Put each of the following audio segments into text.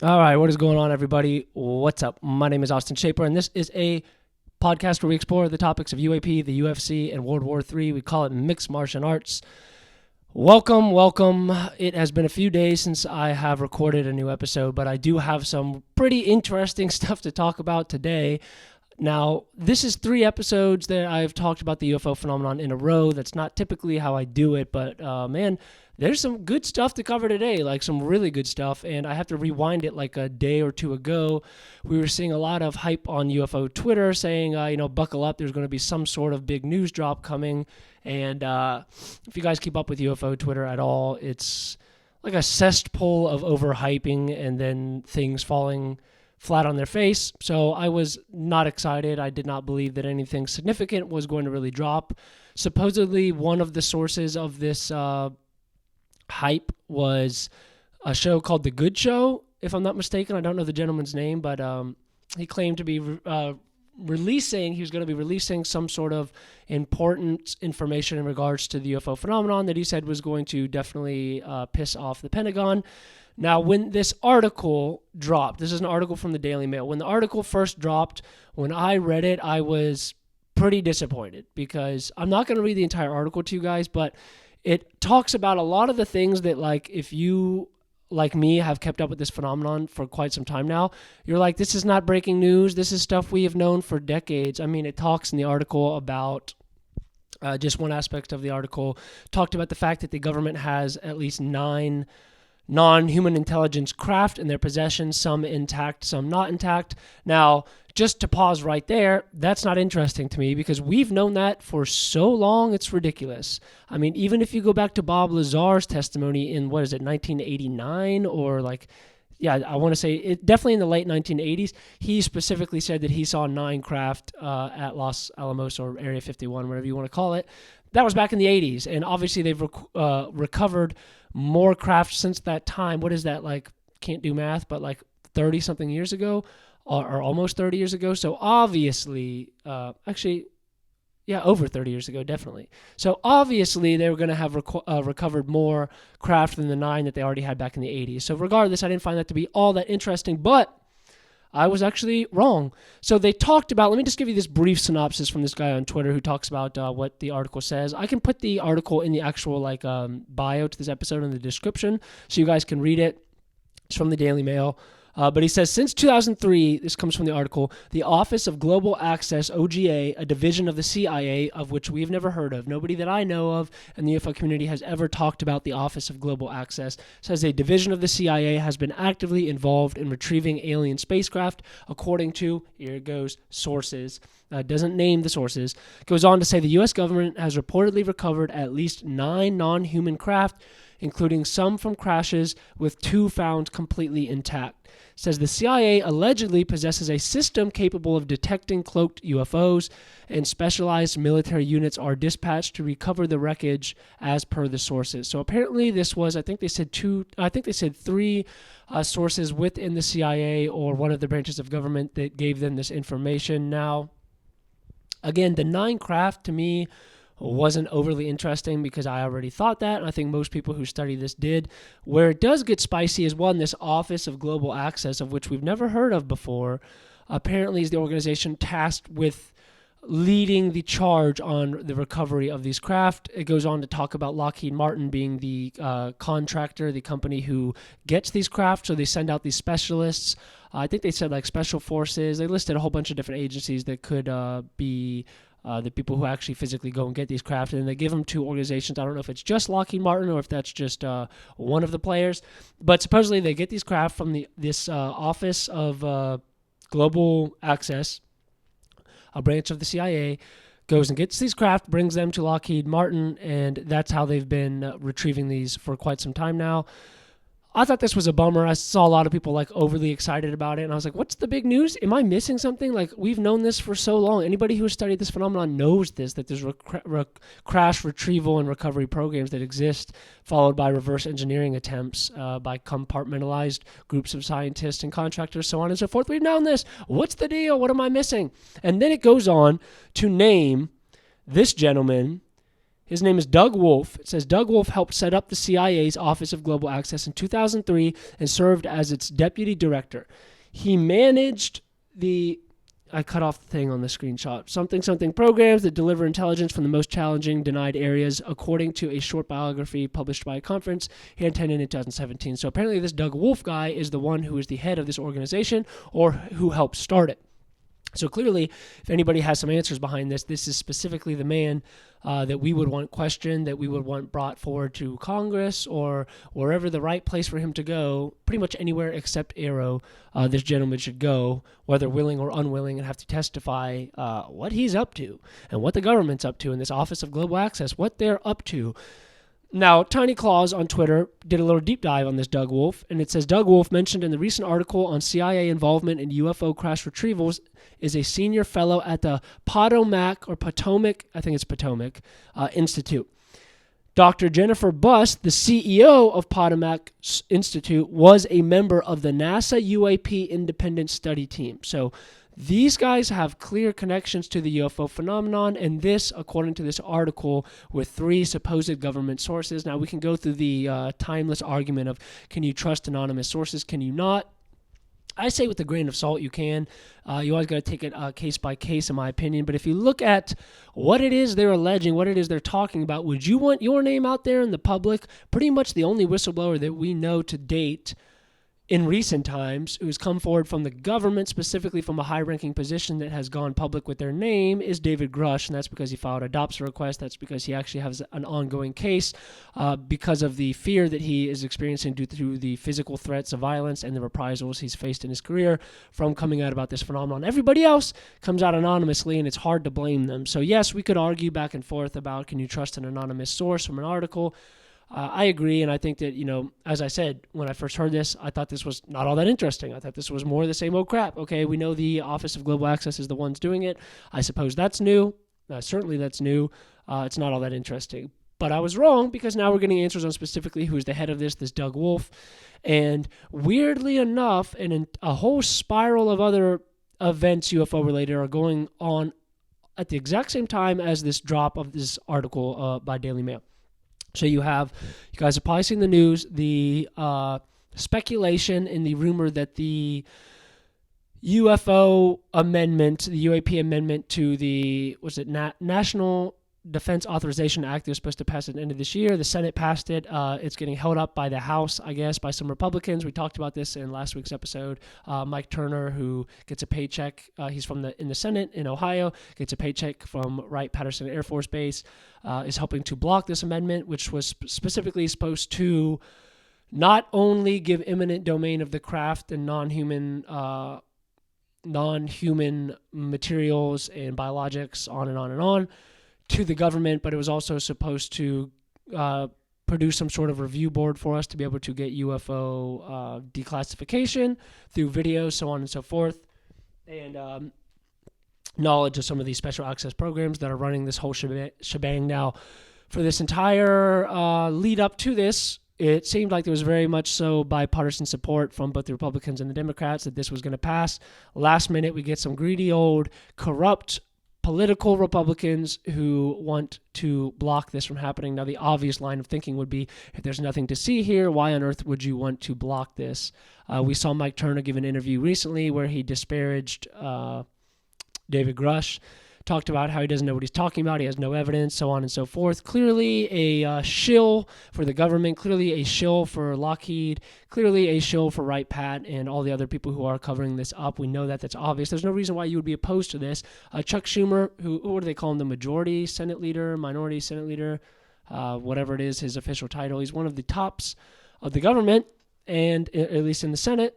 All right, what is going on, everybody? What's up? My name is Austin Shaper, and this is a podcast where we explore the topics of UAP, the UFC, and World War III. We call it Mixed Martial Arts. Welcome, welcome. It has been a few days since I have recorded a new episode, but I do have some pretty interesting stuff to talk about today. Now, this is 3 episodes that I've talked about the UFO phenomenon in a row. That's not typically how I do it, but man, there's some good stuff to cover today, like some really good stuff. And I have to rewind it like a day or two ago. We were seeing a lot of hype on UFO Twitter saying, buckle up, there's going to be some sort of big news drop coming. And if you guys keep up with UFO Twitter at all, it's like a cesspool of overhyping and then things falling flat on their face. So I was not excited. I did not believe that anything significant was going to really drop. Supposedly, one of the sources of this hype was a show called The Good Show, if I'm not mistaken. I don't know the gentleman's name, but he claimed to be he was going to be releasing some sort of important information in regards to the UFO phenomenon that he said was going to definitely piss off the Pentagon. Now, when this article dropped, this is an article from the Daily Mail. When the article first dropped, when I read it, I was pretty disappointed because I'm not going to read the entire article to you guys, but it talks about a lot of the things that, like, if you, like me, have kept up with this phenomenon for quite some time now, you're like, this is not breaking news. This is stuff we have known for decades. I mean, it talks in the article about just one aspect of the article, talked about the fact that the government has at least 9 non-human intelligence craft in their possession, some intact, some not intact. Now, just to pause right there, that's not interesting to me because we've known that for so long, it's ridiculous. I mean, even if you go back to Bob Lazar's testimony in, 1989 or I want to say it definitely in the late 1980s, he specifically said that he saw 9 craft at Los Alamos or Area 51, whatever you want to call it. That was back in the 80s, and obviously they've recovered more craft since that time. What is that, like, can't do math, but like 30 something years ago or almost 30 years ago. So obviously, over 30 years ago, definitely. So obviously they were going to have recovered more craft than the 9 that they already had back in the 80s. So regardless, I didn't find that to be all that interesting, but I was actually wrong. So they talked about, let me just give you this brief synopsis from this guy on Twitter who talks about what the article says. I can put the article in the actual bio to this episode in the description so you guys can read it. It's from the Daily Mail. But he says, since 2003, this comes from the article, the Office of Global Access, OGA, a division of the CIA, of which we've never heard of, nobody that I know of in the UFO community has ever talked about the Office of Global Access, says a division of the CIA has been actively involved in retrieving alien spacecraft, according to, here it goes, sources. Doesn't name the sources. Goes on to say the U.S. government has reportedly recovered at least 9 non-human craft, including some from crashes, with 2 found completely intact. Says the CIA allegedly possesses a system capable of detecting cloaked UFOs, and specialized military units are dispatched to recover the wreckage as per the sources. So apparently this was, I think they said 3 sources within the CIA or one of the branches of government that gave them this information. Now, again, the 9 craft to me wasn't overly interesting because I already thought that, and I think most people who study this did. Where it does get spicy is, one, this Office of Global Access, of which we've never heard of before, apparently is the organization tasked with leading the charge on the recovery of these craft. It goes on to talk about Lockheed Martin being the contractor, the company who gets these craft, so they send out these specialists. I think they said like special forces. They listed a whole bunch of different agencies that could be the people who actually physically go and get these craft, and they give them to organizations. I don't know if it's just Lockheed Martin or if that's just one of the players, but supposedly they get these craft from this Office of Global Access, a branch of the CIA, goes and gets these craft, brings them to Lockheed Martin, and that's how they've been retrieving these for quite some time now. I thought this was a bummer. I saw a lot of people like overly excited about it, and I was like, what's the big news? Am I missing something? Like, we've known this for so long. Anybody who has studied this phenomenon knows this, that there's crash retrieval and recovery programs that exist, followed by reverse engineering attempts by compartmentalized groups of scientists and contractors, so on and so forth. We've known this. What's the deal? What am I missing? And then it goes on to name this gentleman His name is Doug Wolfe. It says Doug Wolfe helped set up the CIA's Office of Global Access in 2003 and served as its deputy director. He managed I cut off the thing on the screenshot. Something programs that deliver intelligence from the most challenging denied areas, according to a short biography published by a conference he attended in 2017. So apparently this Doug Wolfe guy is the one who is the head of this organization or who helped start it. So clearly, if anybody has some answers behind this, this is specifically the man that we would want questioned, that we would want brought forward to Congress or wherever the right place for him to go, pretty much anywhere except Aero, this gentleman should go, whether willing or unwilling, and have to testify what he's up to and what the government's up to in this Office of Global Access, what they're up to. Now, Tiny Claus on Twitter did a little deep dive on this Doug Wolfe, and it says Doug Wolfe, mentioned in the recent article on CIA involvement in UFO crash retrievals, is a senior fellow at the Potomac Institute. Dr. Jennifer Buss, the CEO of Potomac Institute, was a member of the NASA UAP Independent Study Team. So these guys have clear connections to the UFO phenomenon, and this, according to this article, with 3 supposed government sources. Now, we can go through the timeless argument of, can you trust anonymous sources, can you not? I say with a grain of salt you can. You always got to take it case by case, in my opinion. But if you look at what it is they're alleging, what it is they're talking about, would you want your name out there in the public? Pretty much the only whistleblower that we know to date in recent times who's come forward from the government, specifically from a high-ranking position that has gone public with their name, is David Grush, and that's because he filed a DOPS request. That's because he actually has an ongoing case because of the fear that he is experiencing due to the physical threats of violence and the reprisals he's faced in his career from coming out about this phenomenon. Everybody else comes out anonymously, and it's hard to blame them. So yes, we could argue back and forth about, can you trust an anonymous source from an article? I agree, and I think that, as I said, when I first heard this, I thought this was not all that interesting. I thought this was more of the same old crap. Okay, we know the Office of Global Access is the ones doing it. I suppose that's new. Certainly that's new. It's not all that interesting. But I was wrong, because now we're getting answers on specifically who's the head of this Doug Wolfe. And weirdly enough, a whole spiral of other events UFO-related are going on at the exact same time as this drop of this article by Daily Mail. So you guys have probably seen the news, the speculation and the rumor that the UFO amendment, the UAP amendment to the, National Defense Authorization Act, they're supposed to pass at the end of this year. The Senate passed it. It's getting held up by the House, I guess, by some Republicans. We talked about this in last week's episode. Mike Turner, who gets a paycheck, he's in the Senate in Ohio, gets a paycheck from Wright-Patterson Air Force Base, is helping to block this amendment, which was specifically supposed to not only give eminent domain of the craft and non-human materials and biologics, on and on and on, to the government, but it was also supposed to produce some sort of review board for us to be able to get UFO declassification through videos, so on and so forth, and knowledge of some of these special access programs that are running this whole shebang. Now, for this entire lead up to this, it seemed like there was very much so bipartisan support from both the Republicans and the Democrats that this was going to pass. Last minute, we get some greedy old corrupt political Republicans who want to block this from happening. Now, the obvious line of thinking would be, if there's nothing to see here, why on earth would you want to block this? We saw Mike Turner give an interview recently where he disparaged David Grush, talked about how he doesn't know what he's talking about, he has no evidence, so on and so forth. Clearly a shill for the government, clearly a shill for Lockheed, clearly a shill for Wright-Pat and all the other people who are covering this up. We know that. That's obvious. There's no reason why you would be opposed to this. Chuck Schumer, what do they call him, the majority Senate leader, minority Senate leader, whatever it is, his official title. He's one of the tops of the government, and at least in the Senate,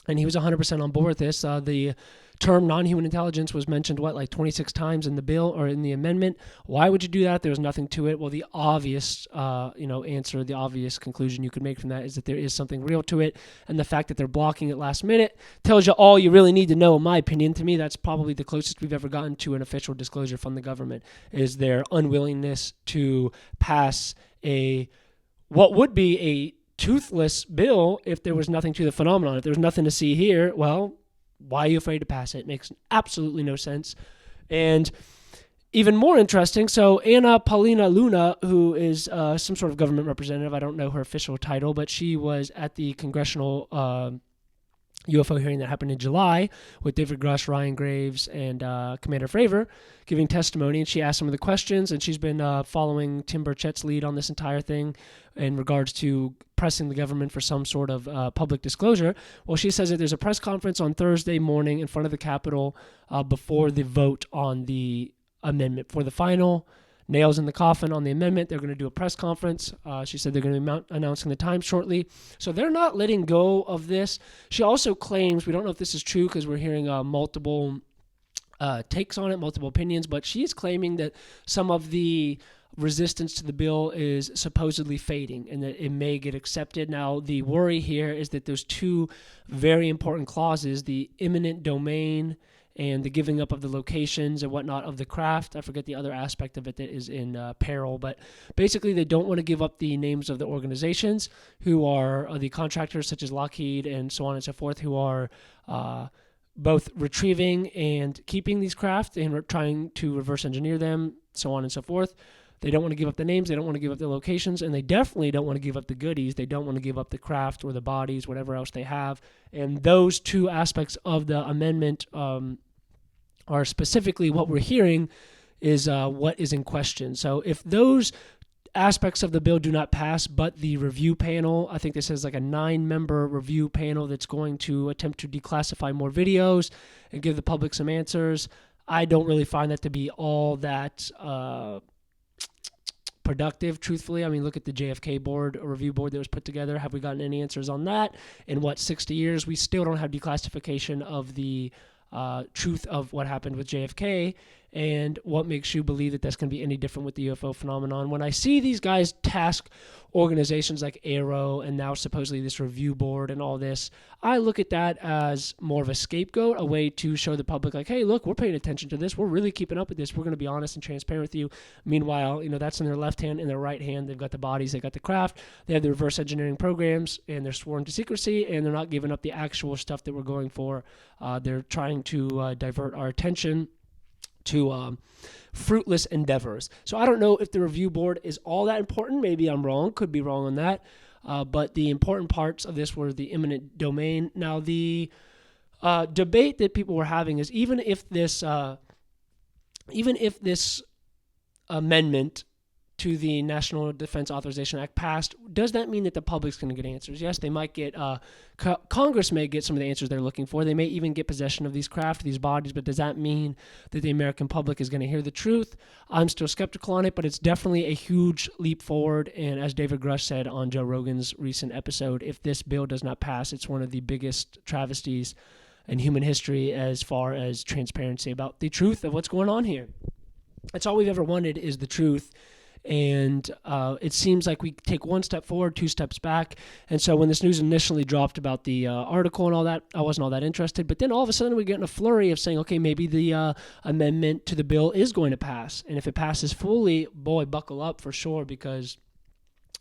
and he was 100% on board with this. The term non-human intelligence was mentioned, 26 times in the bill or in the amendment. Why would you do that? There was nothing to it. Well, the obvious, answer, the obvious conclusion you could make from that is that there is something real to it. And the fact that they're blocking it last minute tells you all you really need to know, in my opinion. To me, that's probably the closest we've ever gotten to an official disclosure from the government, is their unwillingness to pass what would be a toothless bill if there was nothing to the phenomenon. If there was nothing to see here, well, why are you afraid to pass it? It makes absolutely no sense. And Even more interesting, so Anna Paulina Luna, who is some sort of government representative, I don't know her official title, but she was at the congressional UFO hearing that happened in July with David Grush, Ryan Graves, and Commander Fravor giving testimony, and she asked some of the questions, and she's been following Tim Burchett's lead on this entire thing in regards to pressing the government for some sort of public disclosure. Well, she says that there's a press conference on Thursday morning in front of the Capitol before the vote on the amendment. For the final nails in the coffin on the amendment, they're going to do a press conference. She said they're going to be announcing the time shortly. So they're not letting go of this. She also claims, we don't know if this is true because we're hearing multiple takes on it, multiple opinions, but she's claiming that some of the resistance to the bill is supposedly fading and that it may get accepted. Now, the worry here is that there's two very important clauses, the eminent domain and the giving up of the locations and whatnot of the craft. I forget the other aspect of it that is in peril, but basically they don't want to give up the names of the organizations who are the contractors such as Lockheed and so on and so forth, who are both retrieving and keeping these craft and trying to reverse engineer them, so on and so forth. They don't want to give up the names, they don't want to give up the locations, and they definitely don't want to give up the goodies. They don't want to give up the craft or the bodies, whatever else they have. And those two aspects of the amendment are specifically what we're hearing is what is in question. So if those aspects of the bill do not pass, but the review panel, I think this is like a 9-member review panel that's going to attempt to declassify more videos and give the public some answers, I don't really find that to be all that productive, truthfully. I mean, look at the JFK board, a review board that was put together. Have we gotten any answers on that? In 60 years? We still don't have declassification of the truth of what happened with JFK, and what makes you believe that that's going to be any different with the UFO phenomenon. When I see these guys task organizations like AARO and now supposedly this review board and all this, I look at that as more of a scapegoat, a way to show the public like, hey, look, we're paying attention to this. We're really keeping up with this. We're going to be honest and transparent with you. Meanwhile, that's in their left hand. In their right hand, they've got the bodies, they've got the craft, they have the reverse engineering programs, and they're sworn to secrecy, and they're not giving up the actual stuff that we're going for. They're trying to divert our attention to fruitless endeavors. So I don't know if the review board is all that important. Maybe I'm wrong. Could be wrong on that. But the important parts of this were the eminent domain. Now, the debate that people were having is even if this amendment to the National Defense Authorization Act passed, does that mean that the public's going to get answers? Yes, they might get, Congress may get some of the answers they're looking for. They may even get possession of these craft, these bodies, but does that mean that the American public is going to hear the truth? I'm still skeptical on it, but it's definitely a huge leap forward. And as David Grush said on Joe Rogan's recent episode, if this bill does not pass, it's one of the biggest travesties in human history as far as transparency about the truth of what's going on here. That's all we've ever wanted is the truth. And it seems like we take one step forward, 2 steps back. And so when this news initially dropped about the article and all that, I wasn't all that interested. But then all of a sudden we get in a flurry of saying, okay, maybe the amendment to the bill is going to pass. And if it passes fully, boy, buckle up for sure, because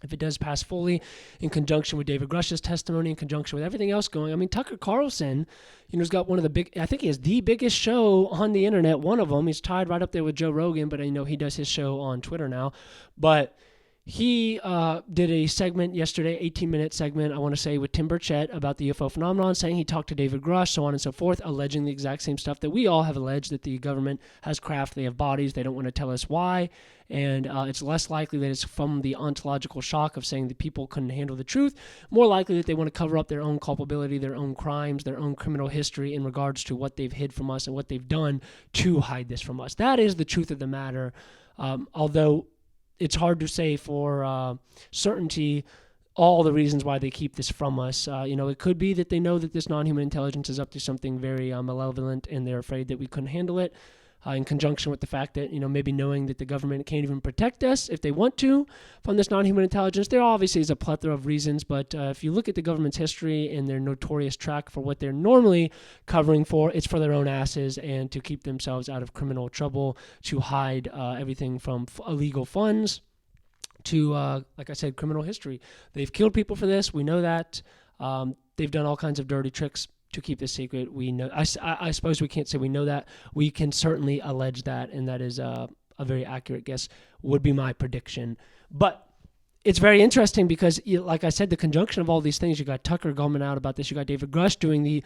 if it does pass fully in conjunction with David Grush's testimony, in conjunction with everything else going, I mean, Tucker Carlson, has got one of the big, I think he has the biggest show on the internet, one of them. He's tied right up there with Joe Rogan, but he does his show on Twitter now. But he did a segment yesterday, 18-minute segment, I want to say, with Tim Burchett about the UFO phenomenon, saying he talked to David Grush, so on and so forth, alleging the exact same stuff that we all have alleged, that the government has craft, they have bodies, they don't want to tell us why, and it's less likely that it's from the ontological shock of saying that people couldn't handle the truth, more likely that they want to cover up their own culpability, their own crimes, their own criminal history in regards to what they've hid from us and what they've done to hide this from us. That is the truth of the matter, although it's hard to say for certainty all the reasons why they keep this from us. It could be that they know that this non-human intelligence is up to something very malevolent, and they're afraid that we couldn't handle it, in conjunction with the fact that, maybe knowing that the government can't even protect us if they want to from this non-human intelligence. There obviously is a plethora of reasons, but if you look at the government's history and their notorious track for what they're normally covering for, it's for their own asses and to keep themselves out of criminal trouble, to hide everything from illegal funds to, like I said, criminal history. They've killed people for this. We know that. They've done all kinds of dirty tricks to keep this secret. We know. I suppose we can't say we know that. We can certainly allege that, and that is a very accurate guess, would be my prediction. But it's very interesting because, like I said, the conjunction of all these things, you got Tucker going out about this, you got David Grush doing the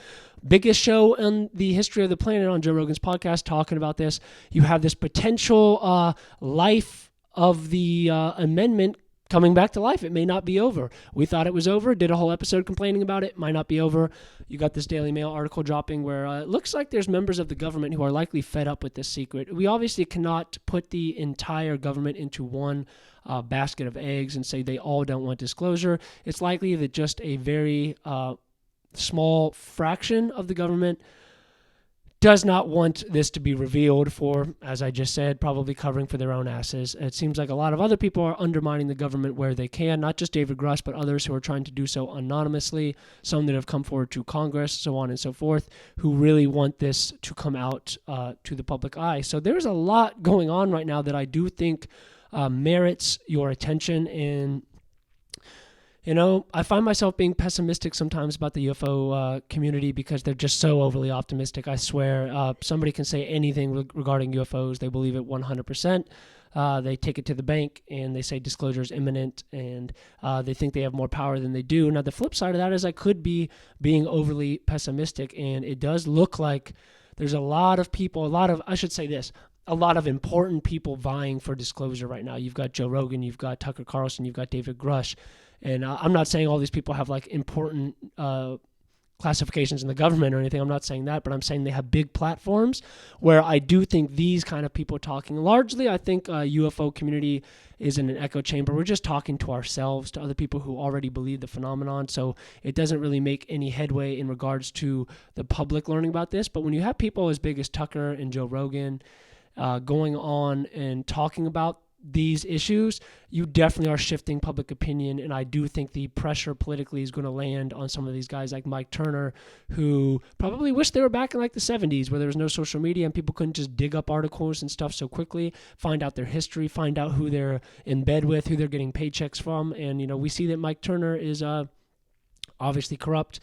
biggest show in the history of the planet on Joe Rogan's podcast talking about this. You have this potential life of the amendment coming back to life. It may not be over. We thought it was over, did a whole episode complaining about it, might not be over. You got this Daily Mail article dropping where it looks like there's members of the government who are likely fed up with this secret. We obviously cannot put the entire government into one basket of eggs and say they all don't want disclosure. It's likely that just a very small fraction of the government does not want this to be revealed for, as I just said, probably covering for their own asses. It seems like a lot of other people are undermining the government where they can, not just David Grush, but others who are trying to do so anonymously, some that have come forward to Congress, so on and so forth, who really want this to come out to the public eye. So there's a lot going on right now that I do think merits your attention. And I find myself being pessimistic sometimes about the UFO community because they're just so overly optimistic. I swear, somebody can say anything regarding UFOs. They believe it 100%. They take it to the bank and they say disclosure is imminent, and they think they have more power than they do. Now, the flip side of that is I could be being overly pessimistic, and it does look like there's a lot of people, a lot of important people vying for disclosure right now. You've got Joe Rogan, you've got Tucker Carlson, you've got David Grush. And I'm not saying all these people have like important classifications in the government or anything. I'm not saying that, but I'm saying they have big platforms where I do think these kind of people talking. Largely, I think UFO community is in an echo chamber. We're just talking to ourselves, to other people who already believe the phenomenon. So it doesn't really make any headway in regards to the public learning about this. But when you have people as big as Tucker and Joe Rogan going on and talking about these issues, you definitely are shifting public opinion, and I do think the pressure politically is going to land on some of these guys like Mike Turner, who probably wish they were back in like the 70s where there was no social media and people couldn't just dig up articles and stuff so quickly, find out their history, find out who they're in bed with, who they're getting paychecks from. And we see that Mike Turner is obviously corrupt.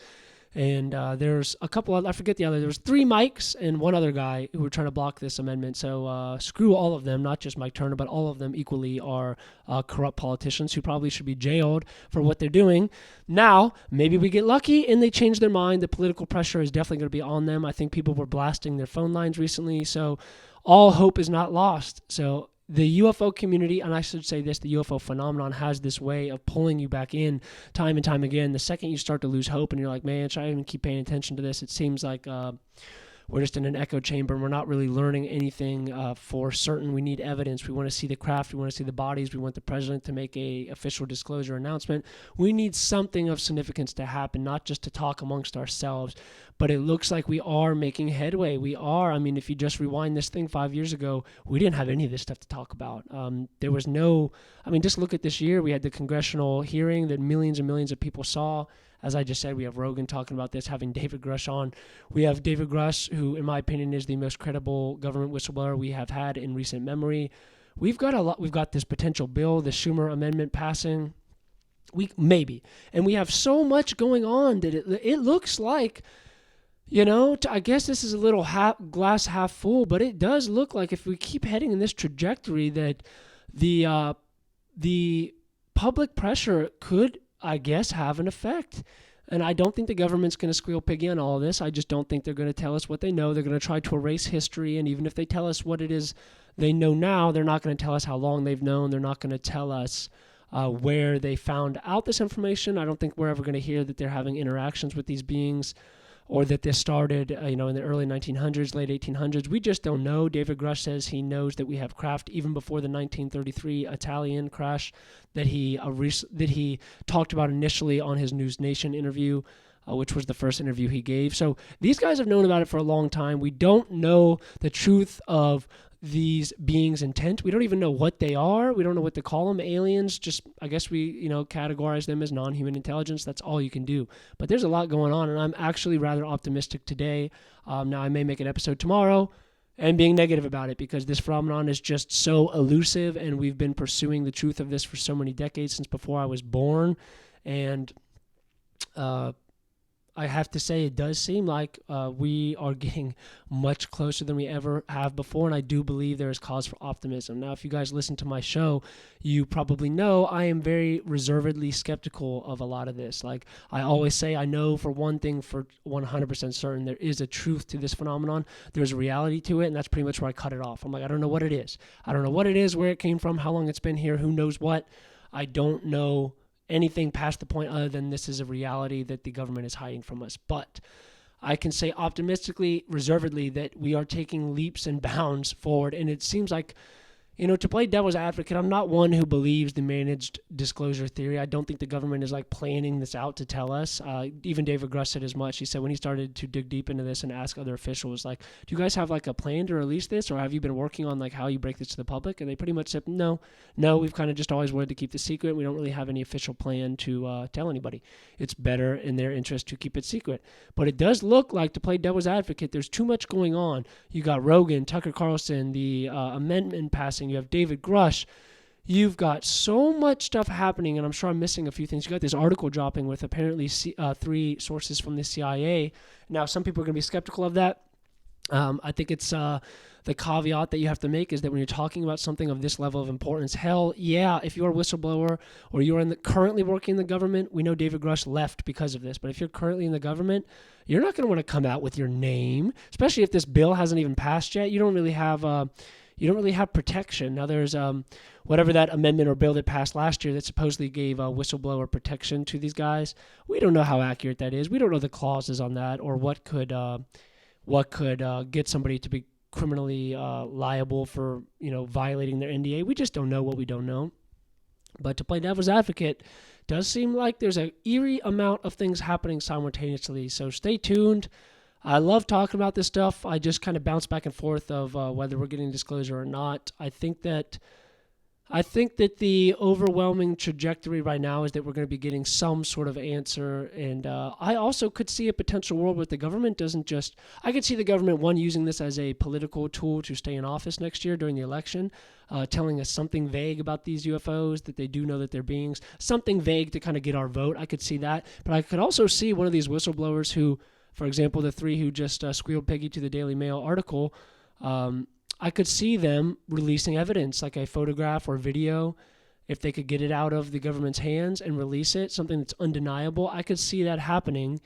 And there's a couple of, I forget the other, there was 3 Mikes and one other guy who were trying to block this amendment. So screw all of them, not just Mike Turner, but all of them equally are corrupt politicians who probably should be jailed for what they're doing. Now, maybe we get lucky and they change their mind. The political pressure is definitely going to be on them. I think people were blasting their phone lines recently. So all hope is not lost. So the UFO community, and I should say this, the UFO phenomenon has this way of pulling you back in time and time again. The second you start to lose hope and you're like, man, should I even keep paying attention to this? It seems like we're just in an echo chamber and we're not really learning anything for certain. We need evidence. We want to see the craft. We want to see the bodies. We want the president to make a official disclosure announcement. We need something of significance to happen, not just to talk amongst ourselves. But it looks like we are making headway. We are. I mean, if you just rewind this thing 5 years ago, we didn't have any of this stuff to talk about. There was no, just look at this year. We had the congressional hearing that millions and millions of people saw. As I just said, we have Rogan talking about this, having David Grush on. We have David Grush, who, in my opinion, is the most credible government whistleblower we have had in recent memory. We've got a lot. We've got this potential bill, the Schumer amendment passing. Maybe. And we have so much going on that it looks like, I guess this is a little glass half full, but it does look like if we keep heading in this trajectory that the public pressure could, I guess, have an effect. And I don't think the government's going to squeal piggy on all of this. I just don't think they're going to tell us what they know. They're going to try to erase history. And even if they tell us what it is they know now, they're not going to tell us how long they've known. They're not going to tell us where they found out this information. I don't think we're ever going to hear that they're having interactions with these beings, or that this started, in the early 1900s, late 1800s. We just don't know. David Grush says he knows that we have craft even before the 1933 Italian crash that he talked about initially on his News Nation interview, which was the first interview he gave. So these guys have known about it for a long time. We don't know the truth of these beings' intent. We don't even know what they are. We don't know what to call them. Aliens, just, I guess we, categorize them as non-human intelligence. That's all you can do. But there's a lot going on, and I'm actually rather optimistic today. Now, I may make an episode tomorrow and being negative about it because this phenomenon is just so elusive, and we've been pursuing the truth of this for so many decades, since before I was born. And I have to say it does seem like we are getting much closer than we ever have before, and I do believe there is cause for optimism. Now, if you guys listen to my show, you probably know I am very reservedly skeptical of a lot of this. Like I always say, I know for one thing for 100% certain there is a truth to this phenomenon. There's a reality to it, and that's pretty much where I cut it off. I'm like, I don't know what it is. I don't know what it is, where it came from, how long it's been here, who knows what. I don't know anything past the point other than this is a reality that the government is hiding from us. But I can say optimistically, reservedly, that we are taking leaps and bounds forward. And it seems like, to play devil's advocate, I'm not one who believes the managed disclosure theory. I don't think the government is like planning this out to tell us. Even David Grush said as much. He said when he started to dig deep into this and ask other officials, like, do you guys have like a plan to release this, or have you been working on like how you break this to the public? And they pretty much said, no, we've kind of just always wanted to keep the secret. We don't really have any official plan to tell anybody. It's better in their interest to keep it secret. But it does look like, to play devil's advocate, there's too much going on. You got Rogan, Tucker Carlson, the amendment passing. You have David Grush. You've got so much stuff happening, and I'm sure I'm missing a few things. You got this article dropping with apparently 3 sources from the CIA. Now, some people are going to be skeptical of that. I think it's the caveat that you have to make is that when you're talking about something of this level of importance, hell yeah, if you're a whistleblower or you're currently working in the government, we know David Grush left because of this, but if you're currently in the government, you're not going to want to come out with your name, especially if this bill hasn't even passed yet. You don't really have protection. Now there's whatever that amendment or bill that passed last year that supposedly gave whistleblower protection to these guys. We don't know how accurate that is. We don't know the clauses on that or what could get somebody to be criminally liable for violating their NDA. We just don't know what we don't know. But to play devil's advocate, does seem like there's an eerie amount of things happening simultaneously. So stay tuned. I love talking about this stuff. I just kind of bounce back and forth of whether we're getting disclosure or not. I think that the overwhelming trajectory right now is that we're going to be getting some sort of answer. And I also could see a potential world where the government doesn't just... I could see the government, one, using this as a political tool to stay in office next year during the election, telling us something vague about these UFOs, that they do know that they're beings, something vague to kind of get our vote. I could see that. But I could also see one of these whistleblowers who, for example, the 3 who just squealed piggy to the Daily Mail article, I could see them releasing evidence, like a photograph or video, if they could get it out of the government's hands and release it, something that's undeniable. I could see that happening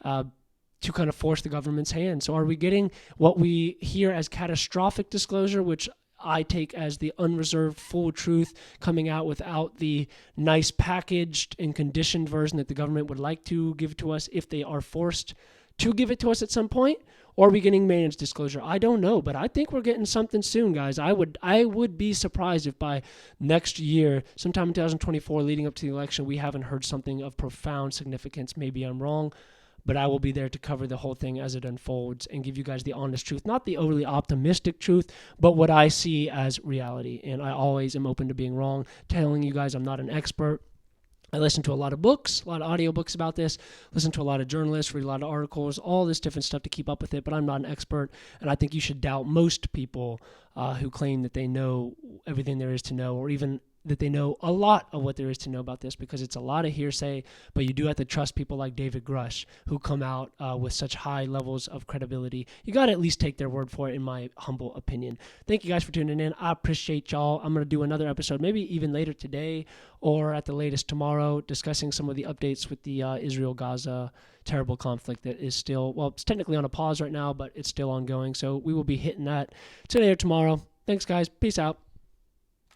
to kind of force the government's hand. So are we getting what we hear as catastrophic disclosure, which I take as the unreserved full truth coming out without the nice packaged and conditioned version that the government would like to give to us if they are forced to give it to us at some point? Or are we getting managed disclosure? I don't know, but I think we're getting something soon, guys. I would be surprised if by next year, sometime in 2024, leading up to the election, we haven't heard something of profound significance. Maybe I'm wrong, but I will be there to cover the whole thing as it unfolds and give you guys the honest truth, not the overly optimistic truth, but what I see as reality. And I always am open to being wrong, telling you guys I'm not an expert. I listen to a lot of books, a lot of audiobooks about this, listen to a lot of journalists, read a lot of articles, all this different stuff to keep up with it, but I'm not an expert, and I think you should doubt most people who claim that they know everything there is to know, or even that they know a lot of what there is to know about this, because it's a lot of hearsay, but you do have to trust people like David Grush who come out with such high levels of credibility. You got to at least take their word for it, in my humble opinion. Thank you guys for tuning in. I appreciate y'all. I'm going to do another episode, maybe even later today or at the latest tomorrow, discussing some of the updates with the Israel-Gaza terrible conflict that is still, well, it's technically on a pause right now, but it's still ongoing. So we will be hitting that today or tomorrow. Thanks, guys. Peace out.